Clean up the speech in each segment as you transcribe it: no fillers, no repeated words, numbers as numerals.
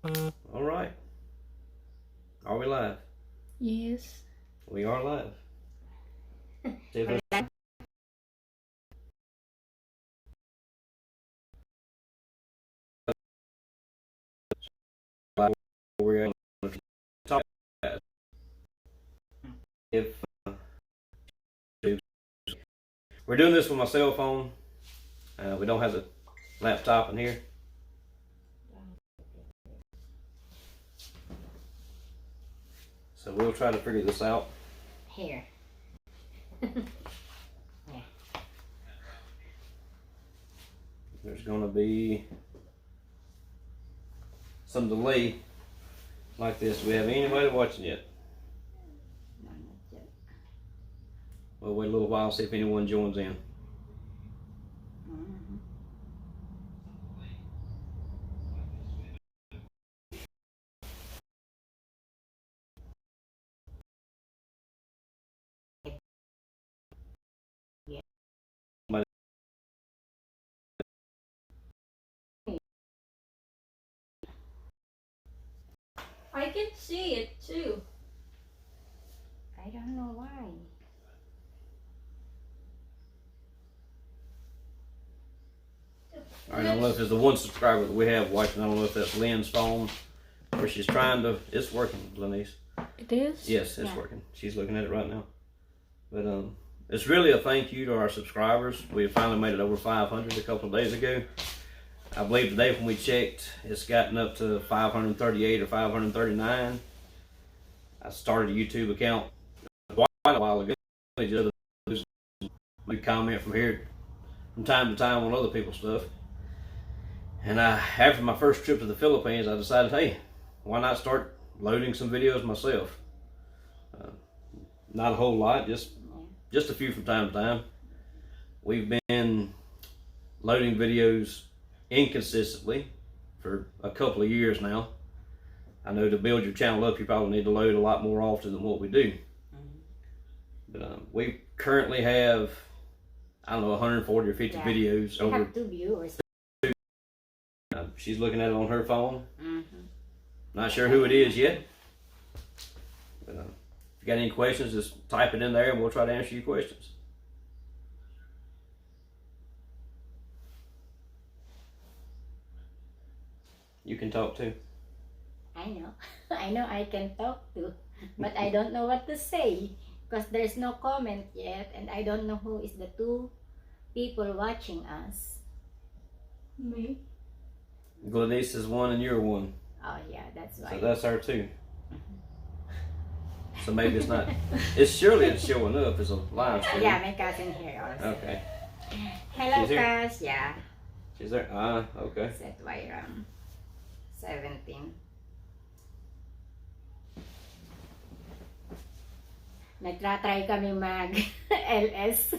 All right. Are we live? Yes. We are live. See if there's- we're going to talk about. If we're doing this with my cell phone, we don't have the laptop in here. So we'll try to figure this out. Here. Yeah. There's going to be some delay like this. Do we have anybody watching yet? No, not yet. We'll wait a little while, see if anyone joins in. Mm-hmm. Yeah. I can see it too. I don't know why. All right, I don't know if it's the one subscriber that we have watching. I don't know if that's Lynn's phone or she's trying to. It's working, Lenise. It is? Yes, it's Yeah. working. She's looking at it right now. But it's really a thank you to our subscribers. We finally made it over 500 a couple of days ago. I believe today when we checked, it's gotten up to 538 or 539. I started a YouTube account quite a while ago. We comment from here from time to time on other people's stuff. And after my first trip to the Philippines, I decided, hey, why not start loading some videos myself? Not a whole lot, just a few from time to time. We've been loading videos inconsistently for a couple of years now. I know to build your channel up, you probably need to load a lot more often than what we do. But we currently have, I don't know, 140 or 50 videos. We have 2 viewers. She's looking at it on her phone. Mm-hmm. Not sure who it is yet. But if you got any questions, just type it in there and we'll try to answer your questions. You can talk too. I know. I know I can talk to, but I don't know what to say because there's no comment yet and I don't know who is the 2 people watching us. Me? Gladys is one and you're one. Oh yeah, that's why. So that's our 2. So maybe it's not. It's surely it's showing up as a live stream. Yeah, my cousin here also. Okay. Hello, She's here? Cass. Yeah. She's there. Okay. Set Wyram. 17. Nagtra-try kami mag-LS.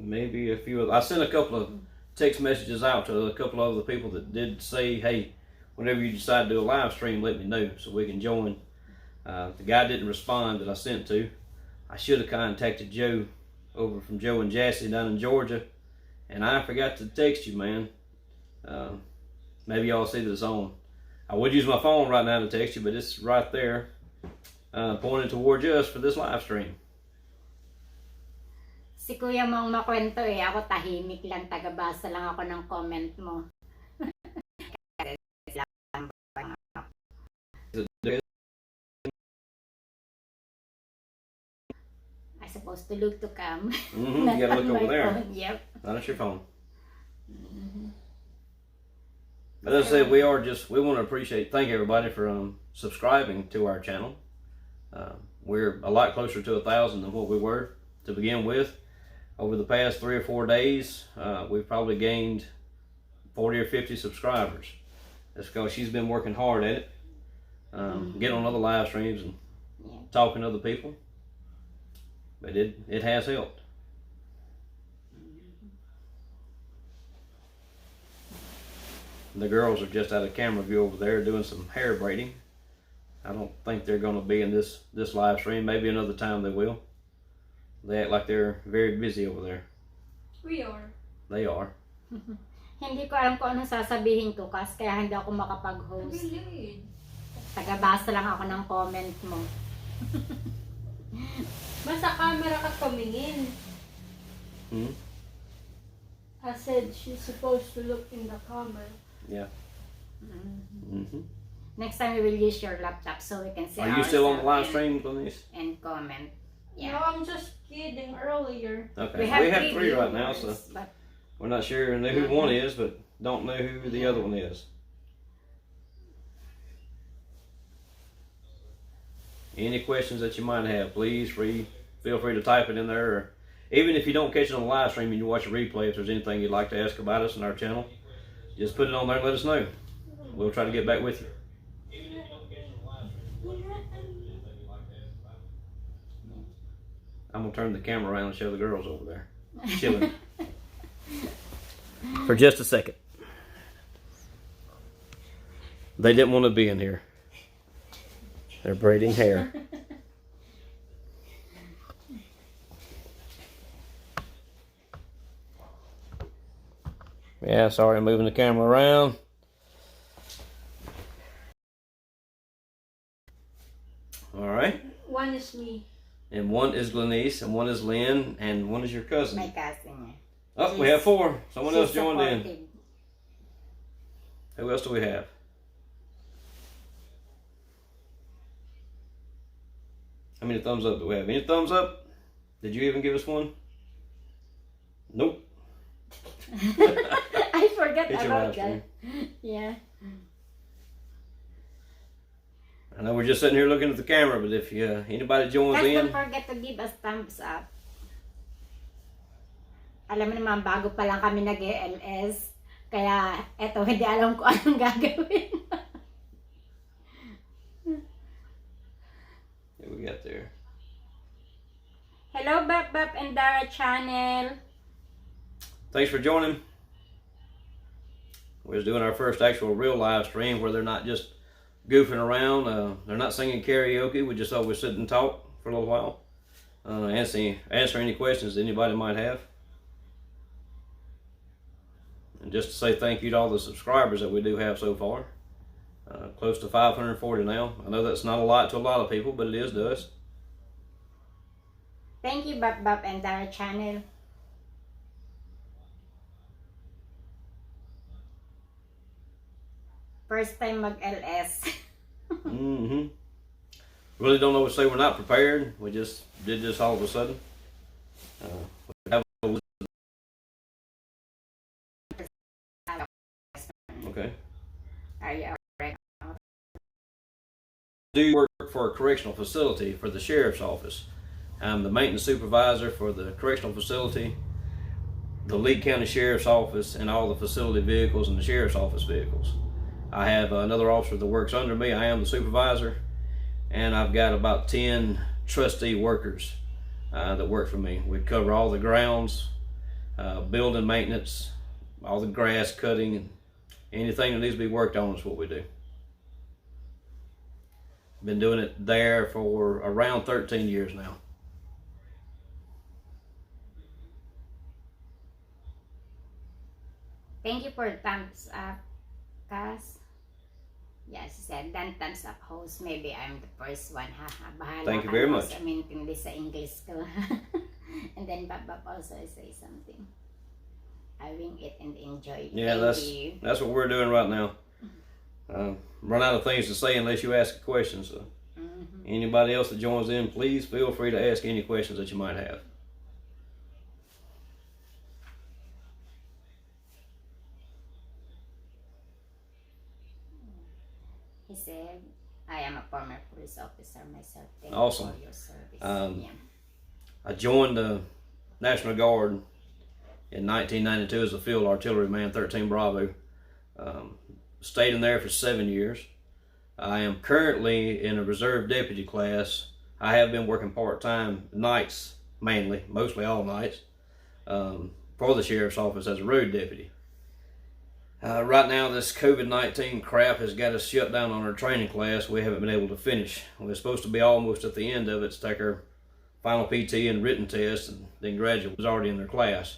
Maybe a few of. I sent a couple of text messages out to a couple of other people that did say, hey, whenever you decide to do a live stream, let me know so we can join. The guy didn't respond that I sent to. I should have contacted Joe over from Joe and Jassy down in Georgia, and I forgot to text you, man. Maybe y'all see this on. I would use my phone right now to text you, but it's right there pointed towards us for this live stream. Si Kuya mong makwento eh. Ako tahimik lang. Tagabasa lang ako ng comment mo. I'm supposed to look to cam. You gotta look over there. Phone. Yep. Not at your phone. But as I said, we want to thank everybody for subscribing to our channel. We're a lot closer to 1,000 than what we were to begin with. Over the past 3 or 4 days, we've probably gained 40 or 50 subscribers. That's because she's been working hard at it, getting on other live streams and talking to other people. But it has helped. The girls are just out of camera view over there doing some hair braiding. I don't think they're going to be in this live stream. Maybe another time they will. They act like they're very busy over there. We are. They are. Hindi ko alam kung anong sasabihin ko kasi kaya hindi ako makapag-host. Really? Tagabasa lang ako ng comment mo. Basta camera ka tumingin. Hmm? I said she's supposed to look in the camera. Yeah. Mm-hmm. Next time we will use your laptop so we can see Are you still on the live ourselves stream, Glenise? and comment. Yeah. No, I'm just kidding earlier. Okay. We have three right now, so viewers, but we're not sure who one is, but don't know who the other one is. Any questions that you might have, please feel free to type it in there. Or even if you don't catch it on the live stream and you watch a replay, if there's anything you'd like to ask about us and our channel, just put it on there and let us know. We'll try to get back with you. I'm going to turn the camera around and show the girls over there chilling for just a second. They didn't want to be in here. They're braiding hair. Yeah, sorry, I'm moving the camera around. All right. One is me. And one is Glenise, and one is Lynn, and one is your cousin. my cousin. Oh, we have four. Someone else She's joined in. supportive. Who else do we have? How many thumbs up do we have? Any thumbs up? Did you even give us one? Nope. I forgot It's your about live that. Yeah. I know we're just sitting here looking at the camera, but if anybody joins Guys, in, don't forget to give us thumbs up. Alam mo naman, bago pa lang kami nag-LS. Kaya, eto, hindi alam ko anong gagawin. here we got there. Hello, Bap Bap and Dara channel. Thanks for joining. We're doing our first actual real live stream where they're not just goofing around. They're not singing karaoke. We just always sit and talk for a little while. Answer any questions anybody might have. And just to say thank you to all the subscribers that we do have so far. Close to 540 now. I know that's not a lot to a lot of people, but it is to us. Thank you, Bap Bap and Dara channel. First time mag-LS. Mm-hmm. Really don't know what to say. We're not prepared. We just did this all of a sudden. Okay. Are you alright? Do work for a correctional facility for the sheriff's office. I'm the maintenance supervisor for the correctional facility, the Lee County Sheriff's Office, and all the facility vehicles and the sheriff's office vehicles. I have another officer that works under me. I am the supervisor, and I've got about 10 trustee workers that work for me. We cover all the grounds, building maintenance, all the grass cutting, and anything that needs to be worked on is what we do. Been doing it there for around 13 years now. Thank you for thumbs up, Cass. Yes, she said, then thumbs up host. Maybe I'm the first one. Haha, bahala Thank you ka very na much. sa intindi sa English ko. And then Bap Bap also say something. I wing it and enjoy. Yeah, Thank you. that's what we're doing right now. Run out of things to say unless you ask a question. So anybody else that joins in, please feel free to ask any questions that you might have. He said, I am a former police officer myself. Thank Awesome. you for your service. Yeah. I joined the National Guard in 1992 as a field artilleryman, 13 Bravo. Stayed in there for 7 years. I am currently in a reserve deputy class. I have been working part-time nights, mainly, mostly all nights, for the sheriff's office as a road deputy. Right now, this COVID-19 crap has got us shut down on our training class. We haven't been able to finish. We're supposed to be almost at the end of it to take our final PT and written test, and then graduate was already in their class.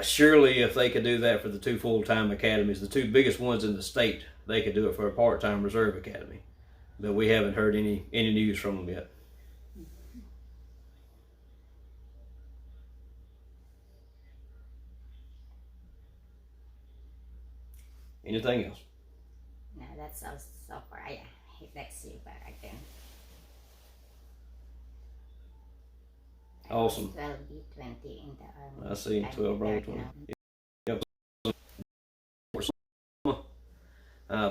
Surely if they could do that for the 2 full-time academies, the 2 biggest ones in the state, they could do it for a part-time reserve academy. But we haven't heard any news from them yet. Anything else? No, that's all so far. Let's see if I can. Awesome. 12B20 in the army. I see. 12 Bravo 20.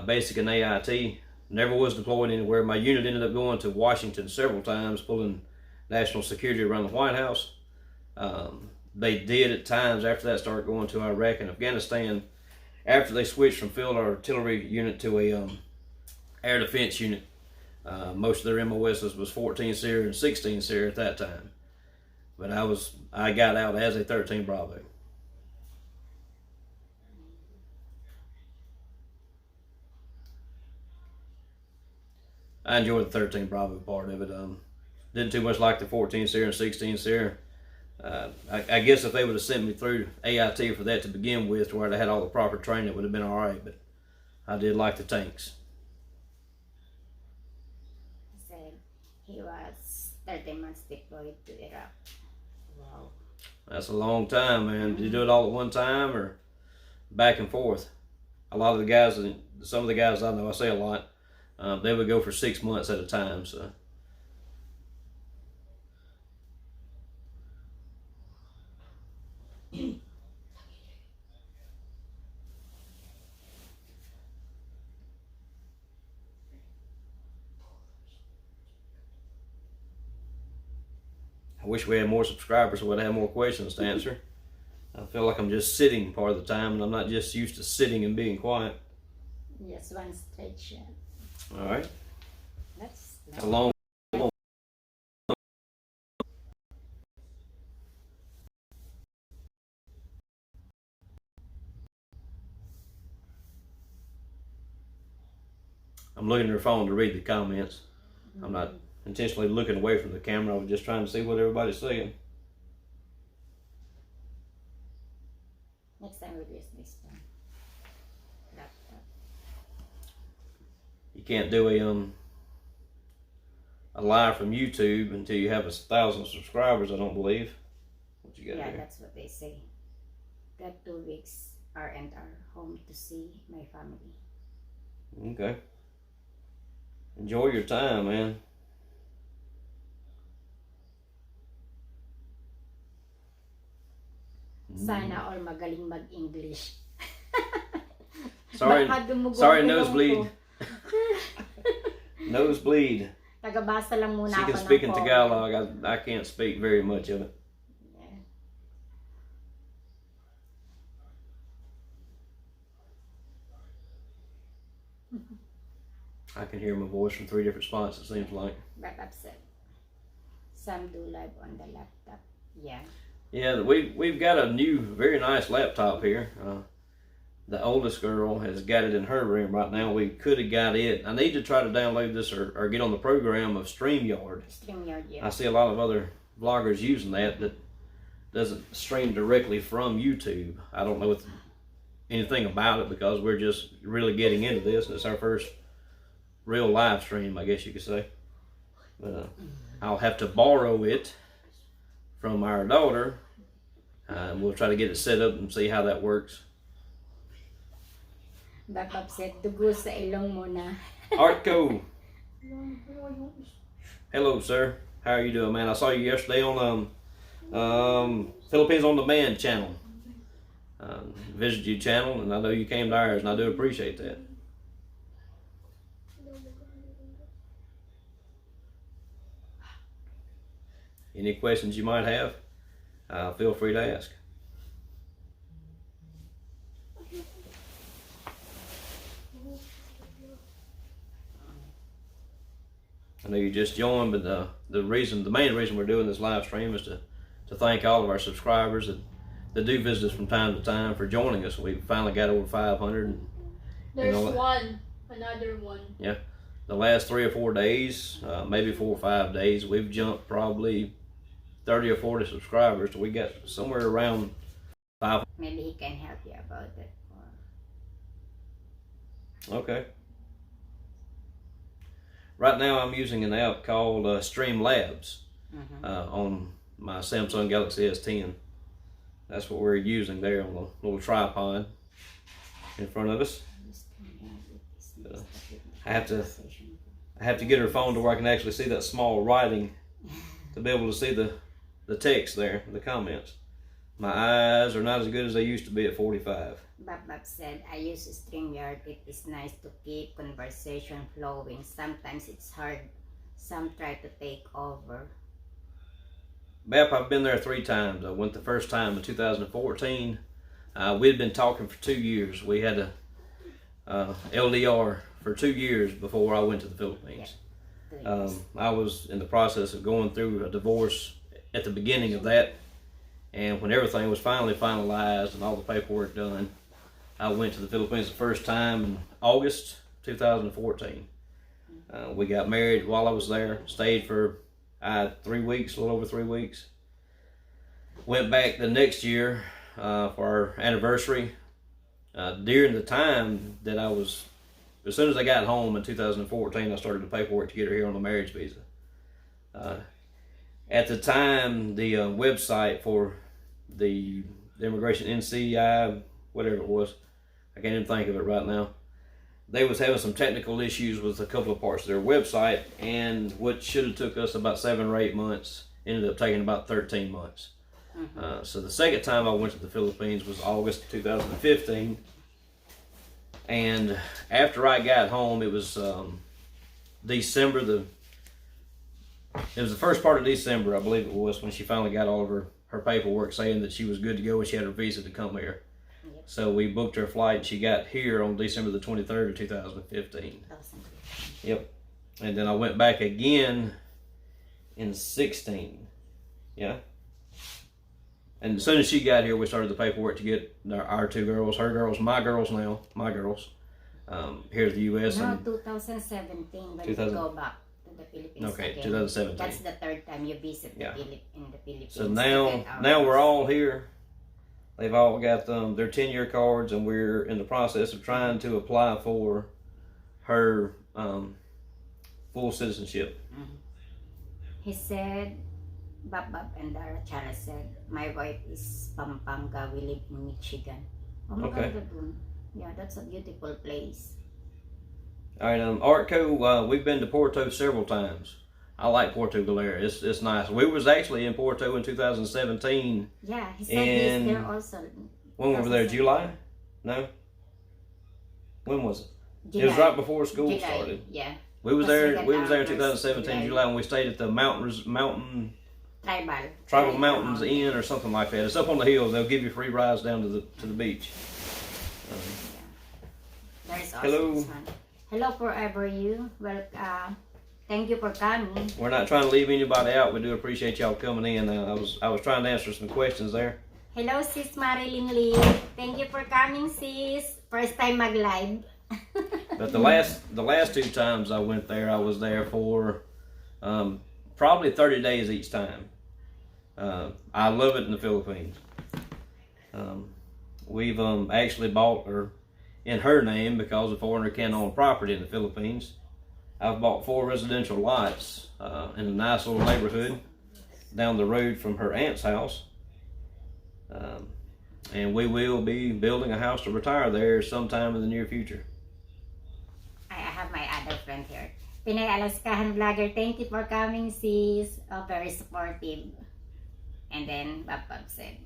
Basic and AIT. Never was deployed anywhere. My unit ended up going to Washington several times, pulling national security around the White House. They did at times after that start going to Iraq and Afghanistan. After they switched from field artillery unit to a air defense unit, most of their MOSs was 14 SEER and 16 SEER at that time. But I got out as a 13 Bravo. I enjoyed the 13 Bravo part of it. Didn't too much like the 14 SEER and 16 SEER. I guess if they would have sent me through AIT for that to begin with, to where they had all the proper training, it would have been all right. But I did like the tanks. He said he was 13 months deployed to Iraq. Wow. That's a long time, man. Did you do it all at one time or back and forth? A lot of the guys, some of the guys I know, I say a lot, they would go for 6 months at a time. So. I wish we had more subscribers so we'd have more questions to answer. I feel like I'm just sitting part of the time, and I'm not just used to sitting and being quiet. Just one straight shot. All right. That's A long. I'm looking at her phone to read the comments. I'm not intentionally looking away from the camera. I was just trying to see what everybody's saying. Next time we'll use this one. Laptop. You can't do a live from YouTube until you have 1,000 subscribers, I don't believe. What you got Yeah, here? that's what they say. Got 2 weeks R&R home to see my family. Okay. Enjoy your time, man. Sana all magaling mag-English. Sorry, Baka dumugong sorry, ilong nosebleed. ko. Nosebleed. Tagabasa lang muna She ako can ng speak in comment. Tagalog. I can't speak very much of it. Yeah. I can hear my voice from 3 different spots, it seems like. But upset. Some do live on the laptop. Yeah. Yeah, we've got a new, very nice laptop here. The oldest girl has got it in her room right now. We could have got it. I need to try to download this or get on the program of StreamYard. StreamYard, yeah. I see a lot of other vloggers using that doesn't stream directly from YouTube. I don't know anything about it because we're just really getting into this, and it's our first real live stream, I guess you could say. But I'll have to borrow it from our daughter. We'll try to get it set up and see how that works. Back upset. Dugo sa ilong mo na. Artco. Hello, sir. How are you doing, man? I saw you yesterday on Philippines on Demand channel. Visited your channel, and I know you came to ours, and I do appreciate that. Any questions you might have, feel free to ask. I know you just joined, but the main reason we're doing this live stream is to thank all of our subscribers that do visit us from time to time for joining us. We finally got over 500. There's another one. Yeah, the last 3 or 4 days, maybe 4 or 5 days, we've jumped probably 30 or 40 subscribers. So we got somewhere around Maybe he can help you about it. Okay. Right now I'm using an app called Streamlabs on my Samsung Galaxy S10. That's what we're using there on the little tripod in front of us. I have to get her phone to where I can actually see that small writing to be able to see the text there, the comments. My eyes are not as good as they used to be at 45. Bob said, I use StreamYard. It is nice to keep conversation flowing. Sometimes it's hard. Some try to take over. Bap, I've been there 3 times. I went the first time in 2014. We'd been talking for 2 years. We had a LDR for 2 years before I went to the Philippines. Yeah. I was in the process of going through a divorce at the beginning of that. And when everything was finally finalized and all the paperwork done, I went to the Philippines the first time in August 2014. We got married while I was there, stayed for 3 weeks, a little over 3 weeks. Went back the next year for our anniversary. During the time that as soon as I got home in 2014, I started the paperwork to get her here on a marriage visa. At the time, the website for the immigration NCI, whatever it was, I can't even think of it right now. They was having some technical issues with a couple of parts of their website, and what should have took us about 7 or 8 months ended up taking about 13 months. So the second time I went to the Philippines was August 2015, and after I got home, it was December It was the first part of December, I believe it was, when she finally got all of her paperwork saying that she was good to go and she had her visa to come here. Yep. So we booked her flight and she got here on December the 23rd of 2015. Yep. And then I went back again in 16. Yeah. And as soon as she got here, we started the paperwork to get our 2 girls, her girls, my girls now, my girls, here to the U.S. No, 2017 when you go back. The Philippines okay, again. 2017. That's the 3rd time you visit in the Philippines. So now we're all here. They've all got their 10-year cards, and we're in the process of trying to apply for her full citizenship. He said, Bob and Dara Chara said, my wife is Pampanga. We live in Michigan. Oh my God, yeah, that's a beautiful place. All right, Artco, we've been to Porto several times. I like Porto Galera. It's nice. We was actually in Porto in 2017. Yeah, he said he's there also. When were we there? July? No? When was it? July. It was right before school started. Yeah. We was there in 2017, July, and we stayed at the Tribal Mountains Inn or something like that. It's up on the hills. They'll give you free rides down to the beach. There's also hello. This one. Hello, forever you. Well, thank you for coming. We're not trying to leave anybody out. We do appreciate y'all coming in. I was trying to answer some questions there. Hello, sis Marilyn Lee. Thank you for coming, sis. First time mag-live. But the last 2 times I went there, I was there for probably 30 days each time. I love it in the Philippines. We've actually bought her in her name because a foreigner can't own property in the Philippines. I've bought 4 residential lots in a nice little neighborhood down the road from her aunt's house. And we will be building a house to retire there sometime in the near future. I have my other friend here. Pinay Alaskahan vlogger, thank you for coming, sis. Oh, very supportive. And then Bob said,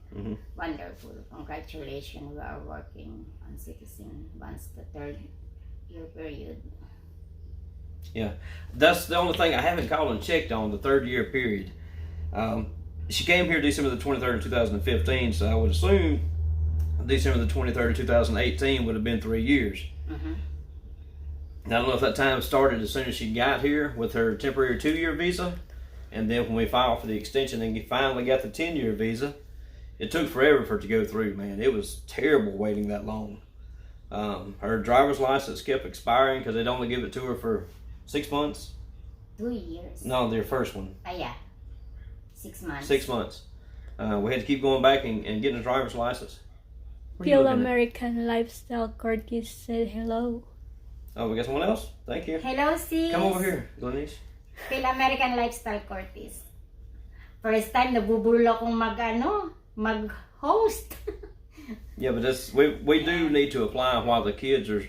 wonderful, congratulations, we are working on citizen once the 3rd year period. Yeah, that's the only thing I haven't called and checked on, the 3rd year period. She came here December the 23rd of 2015, so I would assume December the 23rd of 2018 would have been 3 years. I don't know if that time started as soon as she got here with her temporary 2-year visa, and then when we filed for the extension and finally got the 10-year visa, it took forever for it to go through, man. It was terrible waiting that long. Her driver's license kept expiring because they'd only give it to her for 6 months. 2 years. No, their first one. Yeah. 6 months. 6 months. we had to keep going back and getting a driver's license. Where you Pure looking at? American Lifestyle Curtis said hello. Oh, we got someone else? Thank you. Hello, sis. Come over here, Glenis. Phil American Lifestyle Curtis. First time nabubulol akong mag-host. Yeah, but we do need to apply while the kids are.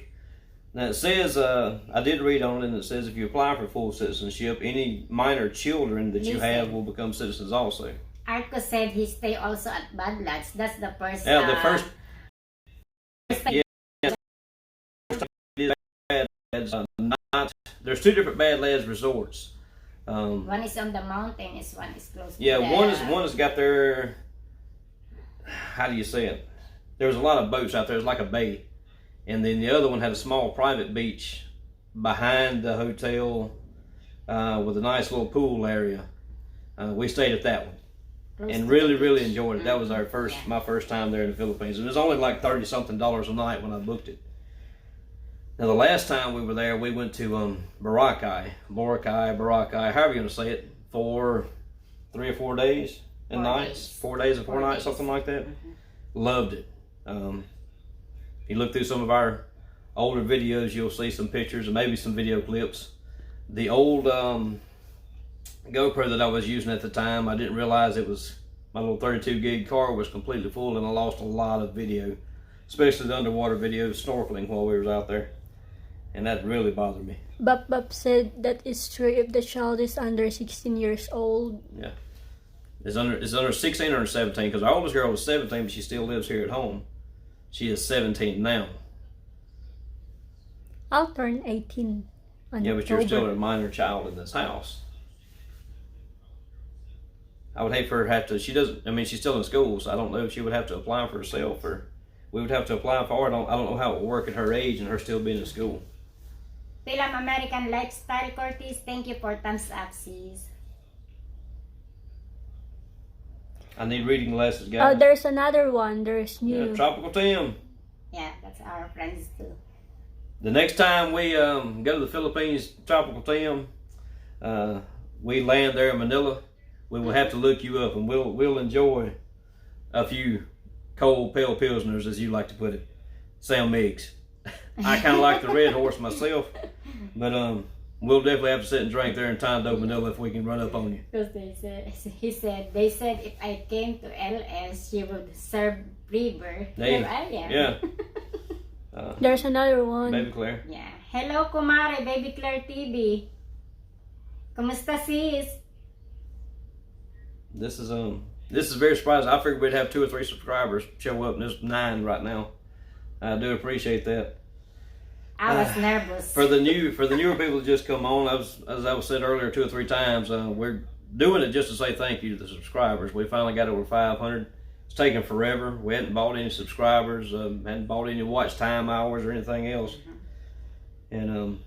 Now it says, I did read on it, and it says if you apply for full citizenship, any minor children that you have will become citizens also. Arco said he stay also at Badlands. That's the first. Yeah, the first. There's two different Bad Lads resorts. One is on the mountain, one is close. Yeah, to the, one has got their. How do you say it? There's a lot of boats out there. It's like a bay, and then the other one had a small private beach behind the hotel with a nice little pool area. We stayed at that one and really enjoyed it. That was our my first time there in the Philippines. It was only like $30-something a night when I booked it. Now the last time we were there, we went to Boracay, however you want to say it, for 3 or 4 days and nights, 4 days and 4 nights, something like that. Loved it. If you look through some of our older videos, you'll see some pictures and maybe some video clips. The old GoPro that I was using at the time, I didn't realize it was, my little 32 gig car was completely full, and I lost a lot of video, especially the underwater videos, snorkeling while we was out there. And that really bothered me. Bap said that is true if the child is under 16 years old. Yeah. It's under 16 or 17, because our oldest girl was 17, but she still lives here at home. She is 17 now. I'll turn 18 on Yeah, but you're October. still a minor child in this house. I would hate for her to have to, she's still in school, so I don't know if she would have to apply for herself, or we would have to apply for her. I don't know how it would work at her age and her still being in school. Film American Lifestyle Curtis, thank you for thumbs up, sis. I need reading glasses, guys. Oh, there's another one. There's new. Yeah, Tropical Tim. Yeah, that's our friends too. The next time we go to the Philippines, Tropical Tim, we land there in Manila, we will have to look you up, and we'll enjoy a few cold pale pilsners, as you like to put it. Sam Miggs. I kind of like the Red Horse myself, but we'll definitely have to sit and drink there in Tondo, Manila, if we can run up on you. Because they said if I came to LS, she would serve river. Here I am. Yeah. There's another one. Baby Claire. Yeah. Hello, Kumare, Baby Claire TV. Kumusta, sis? This is very surprising. I figured we'd have 2 or 3 subscribers show up, and there's 9 right now. I do appreciate that. I was nervous. For the newer people that just come on, as I was said earlier 2 or 3 times, we're doing it just to say thank you to the subscribers. We finally got over 500. It's taken forever. We hadn't bought any subscribers, hadn't bought any watch time hours or anything else, and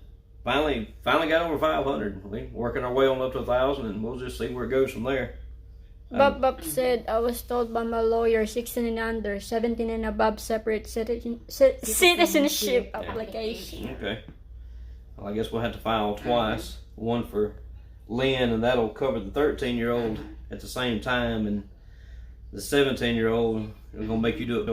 finally got over 500. We're working our way on up to 1,000, and we'll just see where it goes from there. Bap said, I was told by my lawyer 16 and under, 17 and above separate citizenship application. Okay. Well, I guess we'll have to file twice. One for Lynn, and that'll cover the 13-year-old at the same time, and the 17-year-old is going to make you do it.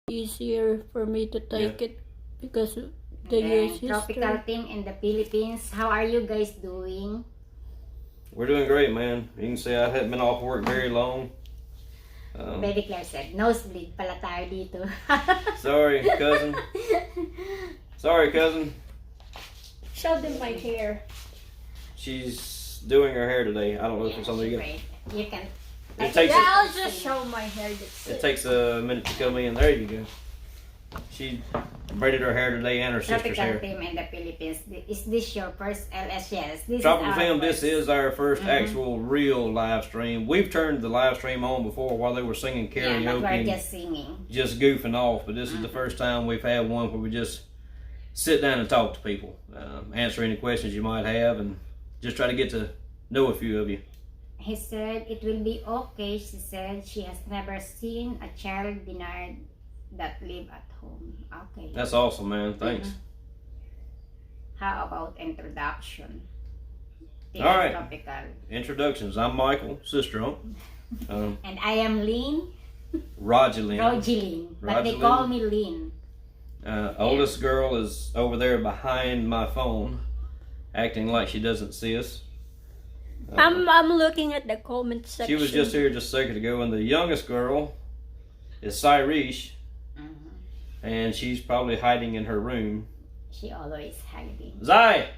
Easier for me to take it because of the And year's tropical history. team in the Philippines. How are you guys doing? We're doing great, man. You can see I hadn't been off work very long. Baby Claire said, nosebleed pala tayo dito. Sorry, cousin. Sorry, cousin. Show them my hair. She's doing her hair today. I don't know if it's on there yet. Great. You can. It takes Yeah, I'll just show my hair. it takes a minute to come in. There you go. She braided her hair today and her sister's Tropical hair. team in the Philippines. Is this your first LS? Yes. This Tropical is our Film, first. this is our first actual real live stream. We've turned the live stream on before while they were singing Yeah, karaoke, but we're and just singing. just goofing off. But this is the first time we've had one where we just sit down and talk to people, answer any questions you might have, and just try to get to know a few of you. He said it will be okay. She said she has never seen a child denied that live at home. Okay. That's awesome, man. Thanks. How about introduction? All right. Tropical. Introductions. I'm Michael, sister. And I am Lynn. Rogelyn. Rogelyn. But they Rogelyn. call me Lynn. Oldest girl is over there behind my phone, acting like she doesn't see us. I'm looking at the comment section. She was just here just a second ago, and the youngest girl is Cyrese, and she's probably hiding in her room. She always hiding. Zai,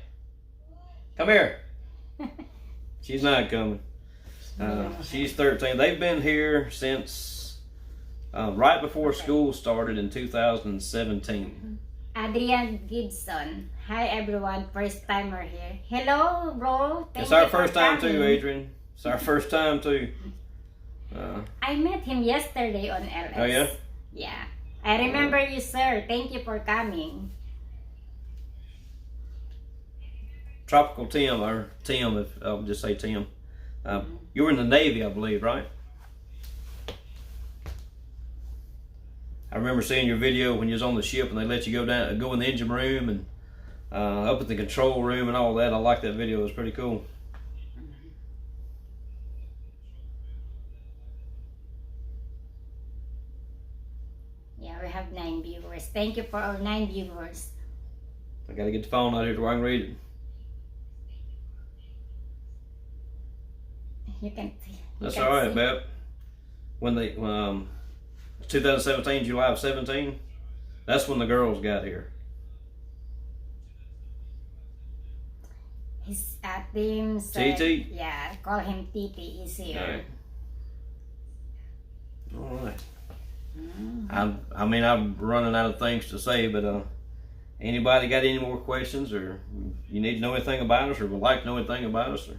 come here. She's not coming. She's 13. They've been here since right before school started in 2017. Adrian Gibson. Hi everyone, first timer here. Hello, bro. It's our first time too, Adrian. It's our first time too. I met him yesterday on LS. Oh yeah? Yeah. I remember you, sir. Thank you for coming. Tropical Tim, or Tim, if I'll just say Tim. You were in the Navy, I believe, right? I remember seeing your video when you was on the ship and they let you go in the engine room and up at the control room and all that. I like that video. It was pretty cool. Yeah, we have 9 viewers. Thank you for our 9 viewers. I gotta get the phone out here to where I can read it. You can see. That's all right, Beb. When 2017, July of 17, that's when the girls got here. His team said, TT? yeah, call him TT, he's here. All right. I mean, I'm running out of things to say, but anybody got any more questions, or you need to know anything about us, or would like to know anything about us? Or...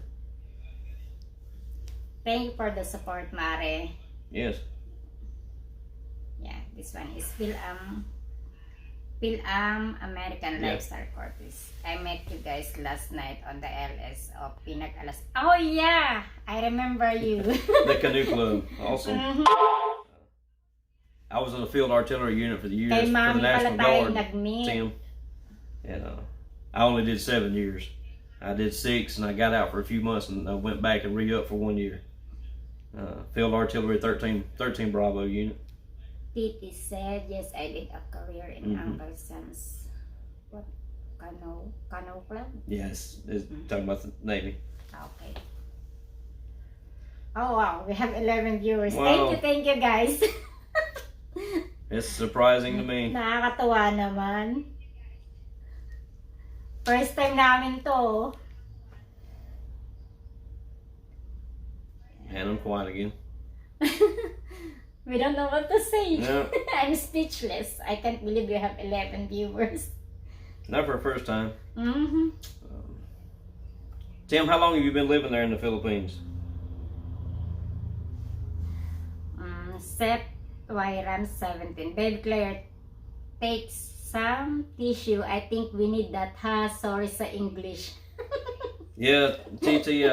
Thank you for the support, Mare. Yes. Yeah, this one is Phil American Lifestyle Corpus. I met you guys last night on the LS of Pinag Alas. Oh yeah, I remember you. The canoe club, awesome. I was in the field artillery unit for the US, for the National Guard team, and I only did 7 years. I did 6, and I got out for a few months, and I went back and re-up for 1 year. Field artillery 13 Bravo unit. Titi said, yes, I did a career in Uncle Sam's canoe club. Yes, it's talking about the Navy. Okay. Oh wow, we have 11 viewers. Wow. Thank you guys. It's surprising to me. Nakakatuwa naman. First time namin to. And I'm quiet again. We don't know what to say. Yeah. I'm speechless. I can't believe you have 11 viewers. Not for the first time. Tim, how long have you been living there in the Philippines? Seth Wyram 17. Babe Claire, take some tissue. I think we need that, ha? Sorry sa English. Yeah, TT,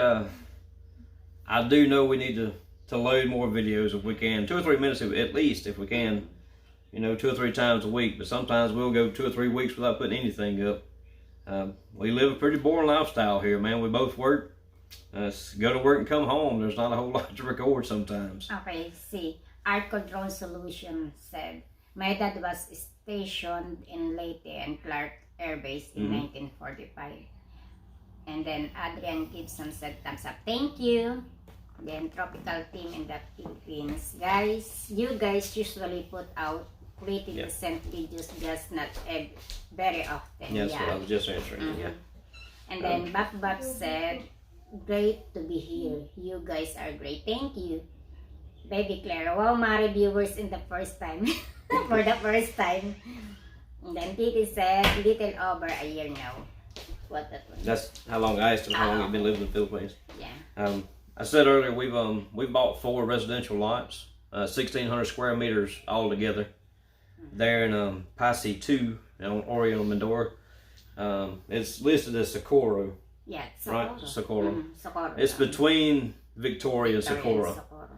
I do know we need to load more videos if we can. 2 or 3 minutes at least, if we can. You know, 2 or 3 times a week. But sometimes we'll go 2 or 3 weeks without putting anything up. We live a pretty boring lifestyle here, man. We both work. Go to work and come home. There's not a whole lot to record sometimes. Okay, see. Arco Drone Solution said, my dad was stationed in Leyte and Clark Air Base in 1945. And then Adrian Gibson said, thumbs up. Thank you. Then Tropical Team in the Philippines. Guys, you guys usually put out pretty decent videos, just not very often. Yes, yeah. What I was just answering. Yeah. And then Bap said, great to be here. You guys are great. Thank you. Baby Claire. Wow, Mari viewers in the first time. For the first time. And then Titi said, little over a year now. What that was? That's how long I asked him how long you've been living in the Philippines. Yeah. I said earlier we've bought 4 residential lots, 1,600 square meters all together. There in Pasi 2 on Oriental Mindoro. It's listed as Socorro. Yeah, Socorro. Right, Socorro. Socorro. It's between Victoria and Socorro. Socorro.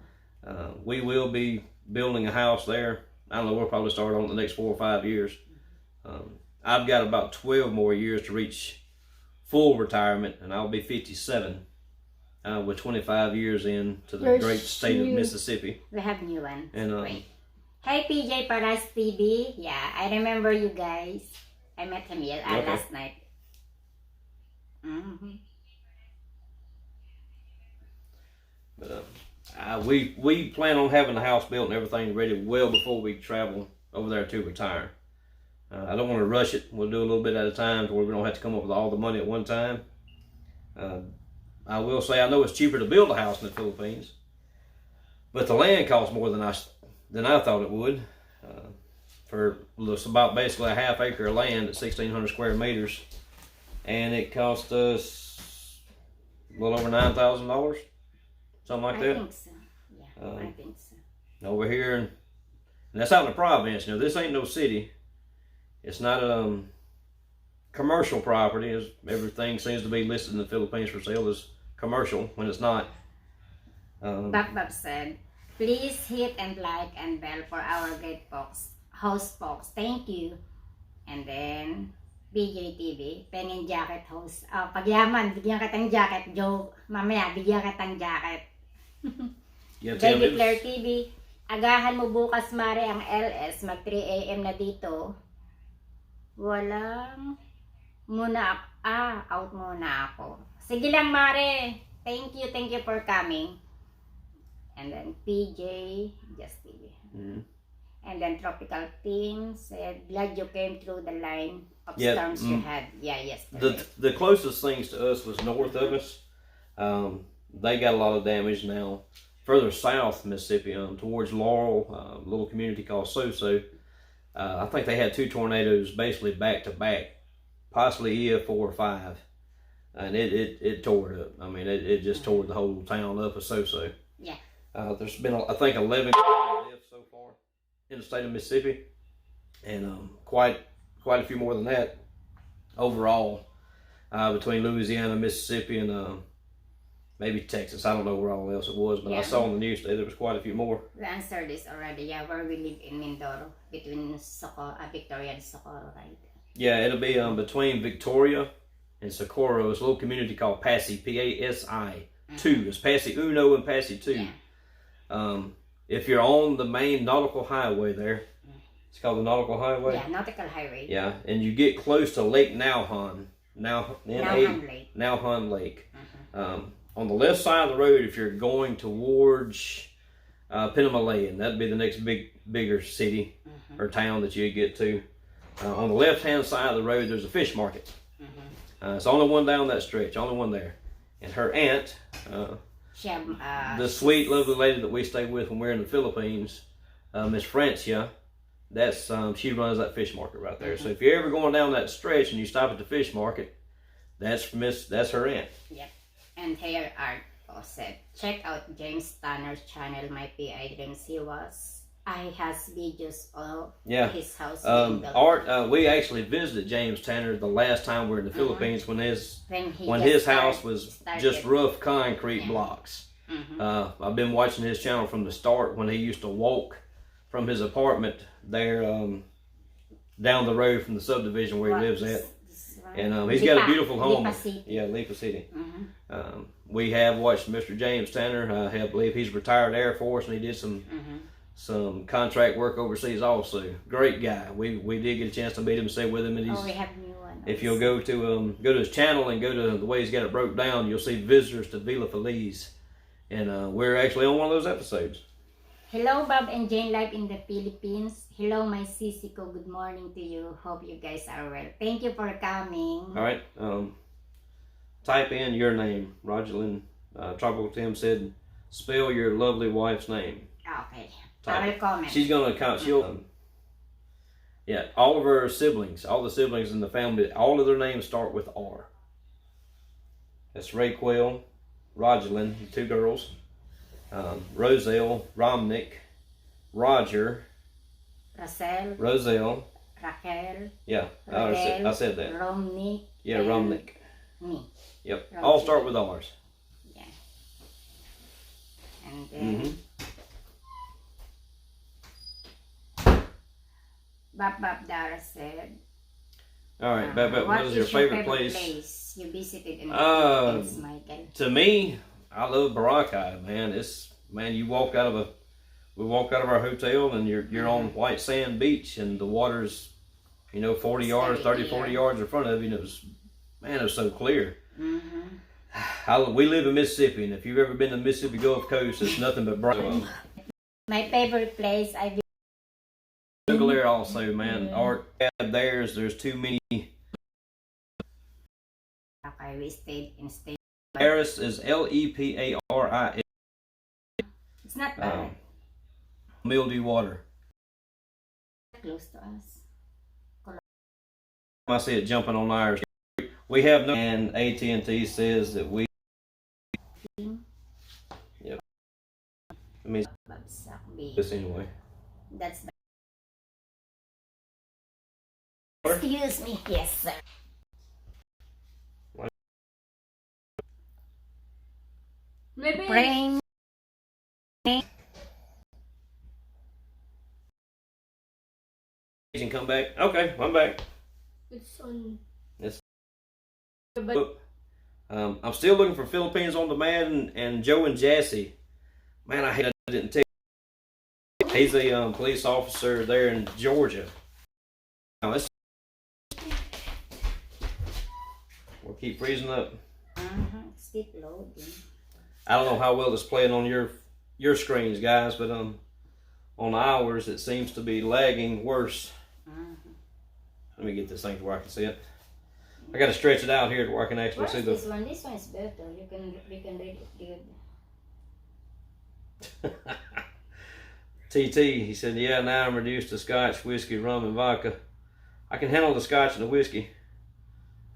We will be building a house there. I don't know, we'll probably start on the next 4 or 5 years. I've got about 12 more years to reach full retirement, and I'll be 57 with 25 years into the There's great state of new. Mississippi. We have new one. And Great. Hey PJ Paras TV. Yeah, I remember you guys. I met him last night. But we plan on having the house built and everything ready well before we travel over there to retire. I don't want to rush it. We'll do a little bit at a time to where we don't have to come up with all the money at one time. I will say I know it's cheaper to build a house in the Philippines, but the land costs more than I thought it would. For it's about basically a half acre of land at 1,600 square meters, and it cost us a little over $9,000, something like that. I think so. Yeah, I think so. Over here, and that's out in the province. You know, this ain't no city. It's not commercial property, as everything seems to be listed in the Philippines for sale as commercial when it's not. Bob said, please hit and like and bell for our great host folks. Thank you. And then BJTV, Pengen Jacket host. Pagyaman, bigyan kitang jacket. Joke. Mamaya, bigyan kitang jacket. Yeah, Baby Claire TV, agahan mo bukas mare ang LS. Mag 3 AM na dito. Walang muna out muna ako. Sige lang mare. Thank you for coming. And then PJ Just TV. And then Tropical Team said, glad you came through the line of storms you had. Yeah, yesterday. The closest things to us was north of us. They got a lot of damage now. Further south, Mississippi, towards Laurel, a little community called So-So. I think they had 2 tornadoes basically back to back, possibly 4 or 5, and it tore it up. I mean, it just tore the whole town up of So-So. Yeah. There's been I think 11 deaths so far in the state of Mississippi, and quite a few more than that overall between Louisiana, Mississippi, and maybe Texas. I don't know where all else it was, but I saw on the news today there was quite a few more. We answered this already. Yeah, where we live in Mindoro, between Victoria and Socorro, right? Yeah, it'll be between Victoria and Socorro. It's a little community called Passy, Pasi 2. It's Passy Uno and Passy 2. Yeah. If you're on the main nautical highway there, it's called the Nautical Highway. Yeah, Nautical Highway. Yeah, and you get close to Lake Nauhan. Nauhan Lake. On the left side of the road, if you're going towards Pinamalayan, that'd be the next bigger city or town that you get to. On the left-hand side of the road, there's a fish market. It's only one down that stretch, only one there. And her aunt, the sweet, lovely lady that we stay with when we're in the Philippines, Miss Francia, that's she runs that fish market right there. So if you're ever going down that stretch and you stop at the fish market, that's her aunt. Yep. And here Art said, check out James Tanner's channel. My PI dreams I has videos of his house. Art, we actually visited James Tanner the last time we were in the Philippines when his house was just rough concrete blocks. I've been watching his channel from the start when he used to walk from his apartment there down the road from the subdivision where he lives at. And he's got a beautiful home. Lipa City. We have watched Mr. James Tanner. I believe he's retired Air Force, and he did some contract work overseas also. Great guy. We did get a chance to meet him and stay with him. And we have new ones. If you'll go to his channel and go to the way he's got it broke down, you'll see visitors to Villa Feliz, and we're actually on one of those episodes. Hello, Bob and Jane live in the Philippines. Hello, my Sisiko. Good morning to you. Hope you guys are well. Thank you for coming. All right. Type in your name. Rogerlyn Tropical Tim said, spell your lovely wife's name. Okay. I will comment. She's going to count. All of her siblings, all the siblings in the family, all of their names start with R. That's Raquel, Rogerlyn, 2 girls. Roselle, Romnick, Roger, Roselle, Raquel. Yeah, I said that. Romnick. Yeah, Romnick. Me. Yep. Romnick. All start with R's. Yeah. And then Bob Dara said, All right, but what is your favorite place? you visited in the Philippines, Michael? To me, I love Boracay, man. You walk out of we walk out of our hotel and you're on white sand beach and the water's, 40 yards, 30, 40 yards in front of you, and it was so clear. We live in Mississippi, and if you've ever been to the Mississippi Gulf Coast, it's nothing but bright. My favorite place I've been there also, man. Art there's too many. Okay, we stayed in state. Paris is Leparis. It's not bad. Mildew water. Close to us. I see it jumping on ours. We have no, and AT&T says that we. Yep. I mean, this anyway. That's the. Excuse me, yes, sir. Maybe. Praying. And come back. Okay, I'm back. It's on. Yes. But I'm still looking for Philippines on Demand and Joe and Jassy. Man, I hate I didn't tell you. He's a police officer there in Georgia. Now we'll keep freezing up. Keep loading. I don't know how well it's playing on your screens, guys, but on ours it seems to be lagging worse. Let me get this thing to where I can see it. I got to stretch it out here to where I can actually see the. This one? This one is better. You can read it good. TT, he said, yeah, now I'm reduced to scotch, whiskey, rum, and vodka. I can handle the scotch and the whiskey,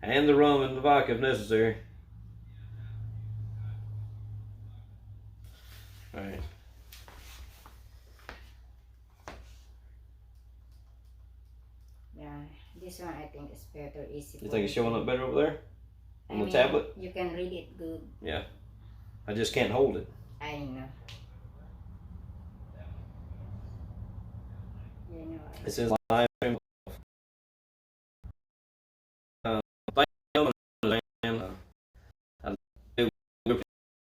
and the rum and the vodka if necessary. All right. Yeah, this one I think is better. Easy. You think it's showing up better over there on the tablet? You can read it good. Yeah, I just can't hold it. I know. It says live.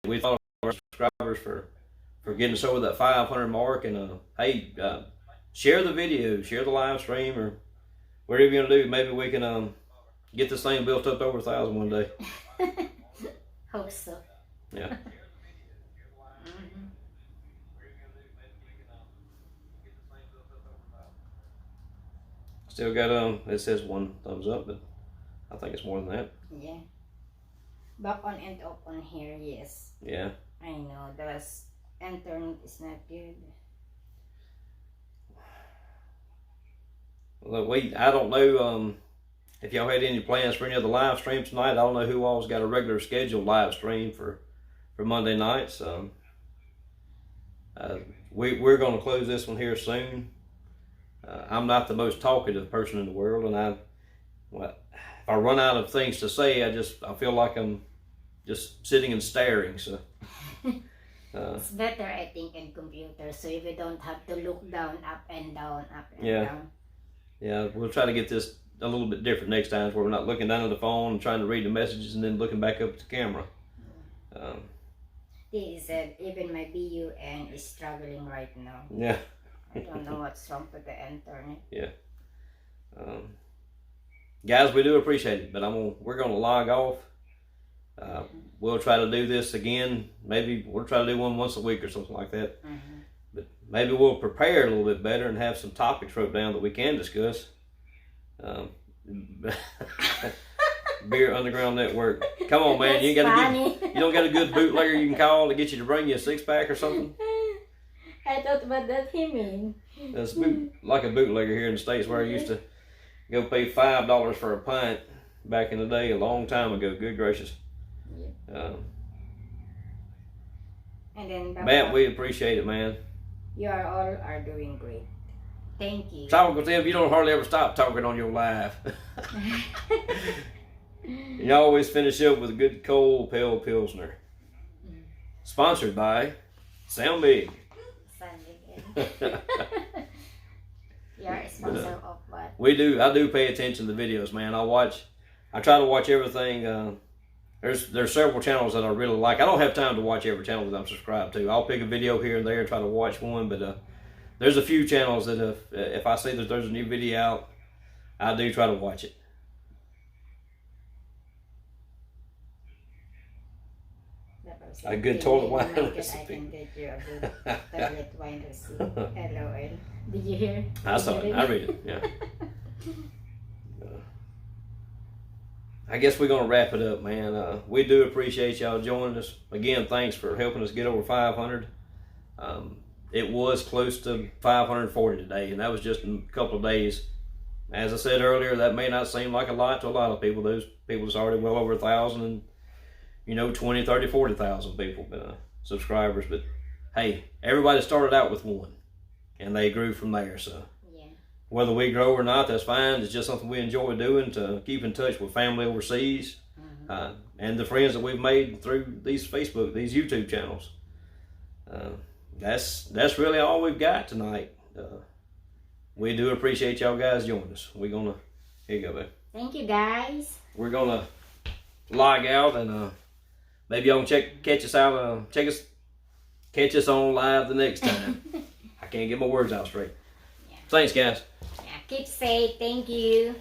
We follow our subscribers for getting us over that 500 mark, and hey, share the video, share the live stream, or whatever you're gonna do. Maybe we can get this thing built up to over 1,000 one day. Hope so. Yeah. Still got it says 1 thumbs up, but I think it's more than that. Yeah. Back on and up on here, yes. Yeah. I know, internet is not good. Look, I don't know if y'all had any plans for any other live stream tonight. I don't know who all's got a regular scheduled live stream for Monday nights. We're going to close this one here soon. I'm not the most talkative person in the world, and if I run out of things to say, I feel like I'm just sitting and staring. So it's better, I think, in computer, so if you don't have to look down, up and down, up and down. Yeah, we'll try to get this a little bit different next time, where we're not looking down at the phone and trying to read the messages and then looking back up at the camera. He said even my BUN is struggling right now. Yeah. I don't know what's wrong with the internet. Yeah. Guys, we do appreciate it, but we're gonna log off. We'll try to do this again. Maybe we'll try to do one once a week or something like that. But maybe we'll prepare a little bit better and have some topics wrote down that we can discuss. Beer Underground Network. Come on, man. You don't got a good bootlegger you can call to get you to bring you a 6-pack or something? I thought what that he mean. That's like a bootlegger here in the States, where I used to go pay $5 for a pint back in the day, a long time ago. Good gracious. And then Matt, we appreciate it, man. You all are doing great. Thank you. Talk with them. You don't hardly ever stop talking on your live. You always finish up with a good cold pale Pilsner. Sponsored by Sound Big. You're a sponsor of what? I do pay attention to the videos, man. I try to watch everything. There's several channels that I really like. I don't have time to watch every channel that I'm subscribed to. I'll pick a video here and there and try to watch one, but there's a few channels that if I see that there's a new video out, I do try to watch it. A good toilet wine recipe. I can get you a good toilet wine recipe. LOL. Did you hear? I saw it. I read it. Yeah. I guess we're gonna wrap it up, man. We do appreciate y'all joining us. Again, thanks for helping us get over 500. It was close to 540 today, and that was just in a couple of days. As I said earlier, that may not seem like a lot to a lot of people. Those people is already well over 1,000, and 20, 30, 40,000 people subscribers. But hey, everybody started out with one, and they grew from there. So yeah, whether we grow or not, that's fine. It's just something we enjoy doing to keep in touch with family overseas, and the friends that we've made through these YouTube channels. That's really all we've got tonight. We do appreciate y'all guys joining us. Here you go, babe. Thank you, guys. We're gonna log out, and maybe y'all can catch us catch us on live the next time. I can't get my words out straight. Yeah. Thanks, guys. Yeah, keep safe. Thank you.